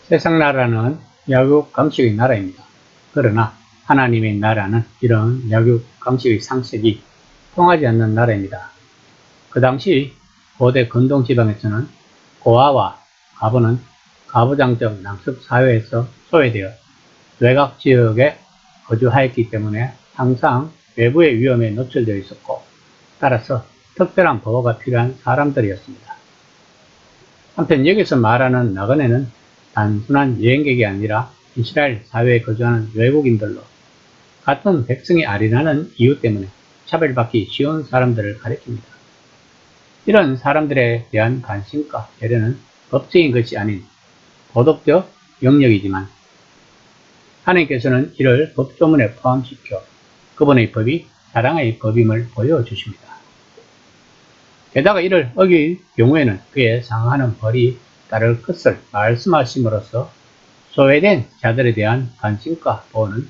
세상 나라는 약육 강식의 나라입니다. 그러나 하나님의 나라는 이런 약육 강식의 상식이 통하지 않는 나라입니다. 그 당시 고대 근동 지방에서는 고아와 과부는 가부장적 남습 사회에서 소외되어 외곽 지역에 거주하였기 때문에 항상 외부의 위험에 노출되어 있었고, 따라서 특별한 보호가 필요한 사람들이었습니다. 한편 여기서 말하는 나그네는 단순한 여행객이 아니라 이스라엘 사회에 거주하는 외국인들로 같은 백성이 아니라는 이유 때문에 차별받기 쉬운 사람들을 가리킵니다. 이런 사람들에 대한 관심과 배려는 법적인 것이 아닌 도덕적 영역이지만 하나님께서는 이를 법조문에 포함시켜 그분의 법이 사랑의 법임을 보여주십니다. 게다가 이를 어길 경우에는 그에 상응하는 벌이 따를 것을 말씀하심으로써 소외된 자들에 대한 관심과 보호는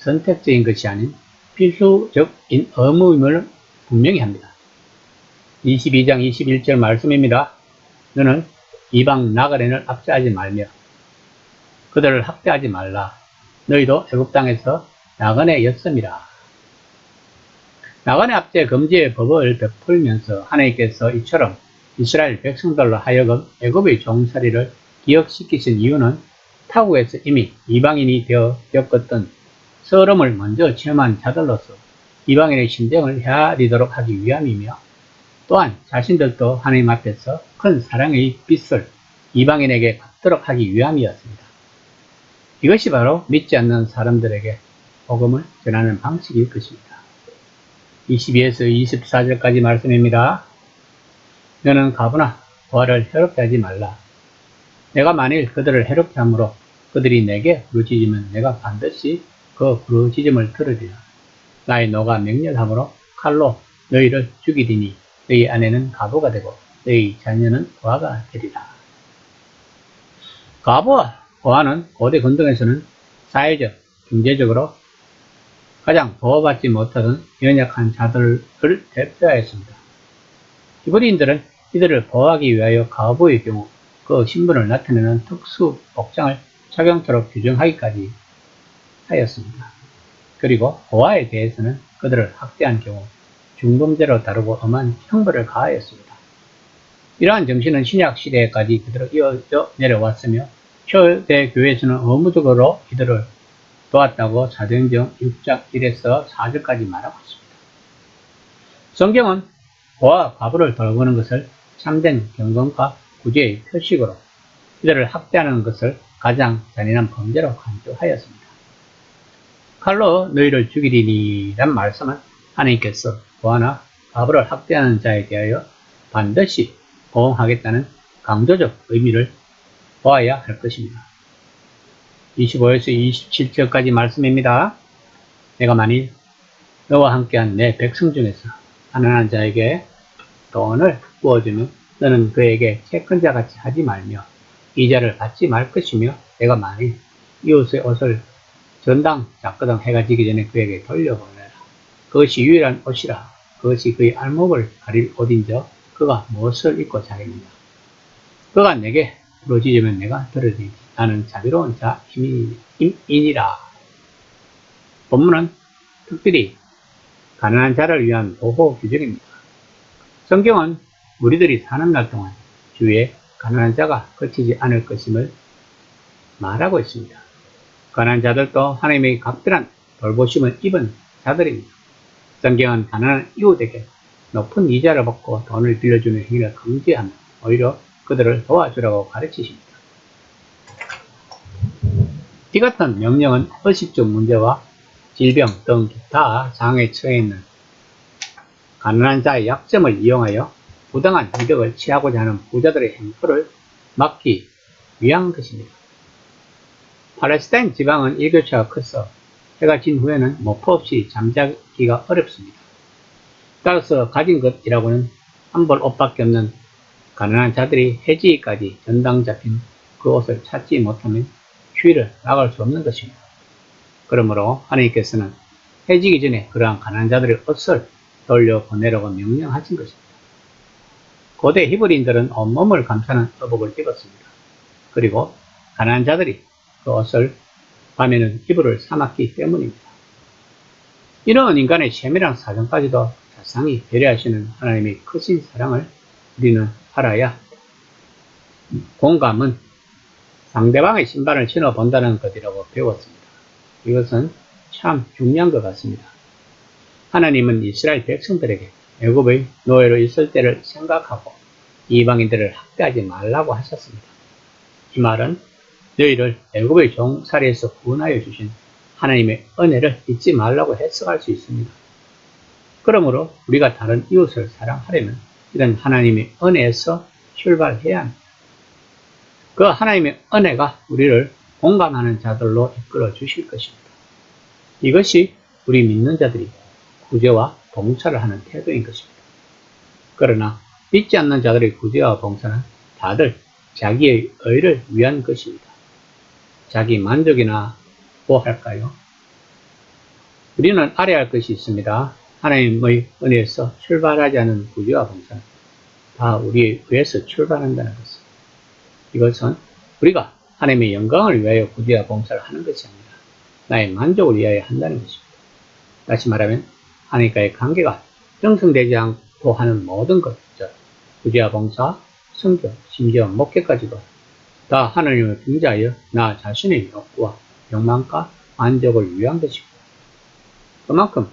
선택적인 것이 아닌 필수적인 의무임을 분명히 합니다. 22장 21절 말씀입니다. 너는 이방 나그네를 압제하지 말며 그들을 학대하지 말라. 너희도 애굽 땅에서 나그네였음이라. 나그네 압제 금지의 법을 베풀면서 하나님께서 이처럼 이스라엘 백성들로 하여금 애굽의 종살이를 기억시키신 이유는 타국에서 이미 이방인이 되어 겪었던 서름을 먼저 체험한 자들로서 이방인의 심정을 헤아리도록 하기 위함이며, 또한 자신들도 하나님 앞에서 큰 사랑의 빛을 이방인에게 받도록 하기 위함이었습니다. 이것이 바로 믿지 않는 사람들에게 복음을 전하는 방식일 것입니다. 22에서 24절까지 말씀입니다. 너는 가부나 고아를 해롭게 하지 말라. 내가 만일 그들을 해롭게 함으로 그들이 내게 부르짖으면 내가 반드시 그 부르짖음을 들으리라. 나의 노가 맹렬함으로 칼로 너희를 죽이리니 너희 아내는 가부가 되고 너희 자녀는 고아가 되리라. 가부와 고아는 고대 근동에서는 사회적, 경제적으로 가장 보호받지 못하던 연약한 자들을 대표하였습니다. 히브리인들은 이들을 보호하기 위하여 가부의 경우 그 신분을 나타내는 특수 복장을 착용토록 규정하기까지 하였습니다. 그리고 고아에 대해서는 그들을 학대한 경우 중범죄로 다루고 엄한 형벌을 가하였습니다. 이러한 정신은 신약 시대에까지 그대로 이어져 내려왔으며 초대 교회에서는 의무적으로 이들을 도왔다고 사도행전 6장 1에서 4절까지 말하고 있습니다. 성경은 고아 과부를 돌보는 것을 참된 경건과 구제의 표식으로, 이들을 학대하는 것을 가장 잔인한 범죄로 간주하였습니다. 칼로 너희를 죽이리니란 말씀은 하나님께서 고아나 과부를 학대하는 자에 대하여 반드시 보호하겠다는 강조적 의미를 보아야 할 것입니다. 25에서 27절까지 말씀입니다. 내가 만일 너와 함께한 내 백성 중에서 가난한 자에게 돈을 부어주면 너는 그에게 채권자 같이 하지 말며 이자를 받지 말 것이며, 내가 만일 이웃의 옷을 전당 잡거든 해가 지기 전에 그에게 돌려보내라. 그것이 유일한 옷이라. 그것이 그의 알목을 가릴 옷인저 그가 무엇을 입고 자겠느냐. 그가 내게 부르짖으면 내가 들으리니 나는 자비로운 자이니라. 본문은 특별히 가난한 자를 위한 보호 규정입니다. 성경은 우리들이 사는 날 동안 주위에 가난한 자가 거치지 않을 것임을 말하고 있습니다. 가난한 자들도 하나님의 각별한 돌보심을 입은 자들입니다. 성경은 가난한 이웃에게 높은 이자를 받고 돈을 빌려주는 행위를 금지하며 오히려 그들을 도와주라고 가르치십니다. 이 같은 명령은 의식적 문제와 질병 등 기타 장애에 처해 있는 가난한 자의 약점을 이용하여 부당한 혜택을 취하고자 하는 부자들의 행포를 막기 위한 것입니다. 팔레스타인 지방은 일교차가 커서 해가 진 후에는 모포 없이 잠자기가 어렵습니다. 따라서 가진 것이라고는 한 벌 옷밖에 없는 가난한 자들이 해지기까지 전당 잡힌 그 옷을 찾지 못하면 휴일을 나갈 수 없는 것입니다. 그러므로 하나님께서는 해지기 전에 그러한 가난한 자들의 옷을 돌려보내라고 명령하신 것입니다. 고대 히브리인들은 온몸을 감싸는 의복을 입었습니다. 그리고 가난한 자들이 그 옷을 밤에는 이불을 삼았기 때문입니다. 이런 인간의 세밀한 사정까지도 자상히 배려하시는 하나님의 크신 사랑을 우리는 알아야 합니다. 공감은 상대방의 신발을 신어본다는 것이라고 배웠습니다. 이것은 참 중요한 것 같습니다. 하나님은 이스라엘 백성들에게 애굽의 노예로 있을 때를 생각하고 이방인들을 학대하지 말라고 하셨습니다. 이 말은 너희를 애굽의 종살이에서 구원하여 주신 하나님의 은혜를 잊지 말라고 해석할 수 있습니다. 그러므로 우리가 다른 이웃을 사랑하려면 이런 하나님의 은혜에서 출발해야 합니다. 그 하나님의 은혜가 우리를 공감하는 자들로 이끌어 주실 것입니다. 이것이 우리 믿는 자들이 구제와 봉사를 하는 태도인 것입니다. 그러나 믿지 않는 자들의 구제와 봉사는 다들 자기의 의를 위한 것입니다. 자기 만족이나 할까요? 우리는 알아야 할 것이 있습니다. 하나님의 은혜에서 출발하지 않은 구제와 봉사는 다 우리의 의에서 출발한다는 것입니다. 이것은 우리가 하나님의 영광을 위하여 구제와 봉사를 하는 것이 아니라 나의 만족을 위하여 한다는 것입니다. 다시 말하면 하나님과의 관계가 형성되지 않고 하는 모든 것들, 구제와 봉사, 성교, 심지어 목회까지도 다 하나님을 등자하여 나 자신의 욕구와 욕망과 만족을 위한 것입니다. 그만큼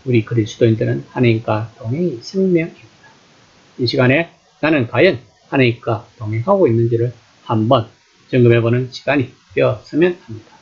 우리 그리스도인들은 하나님과 동행이 생명입니다. 이 시간에 나는 과연 하나님과 동행하고 있는지를 한번 점검해보는 시간이 되었으면 합니다.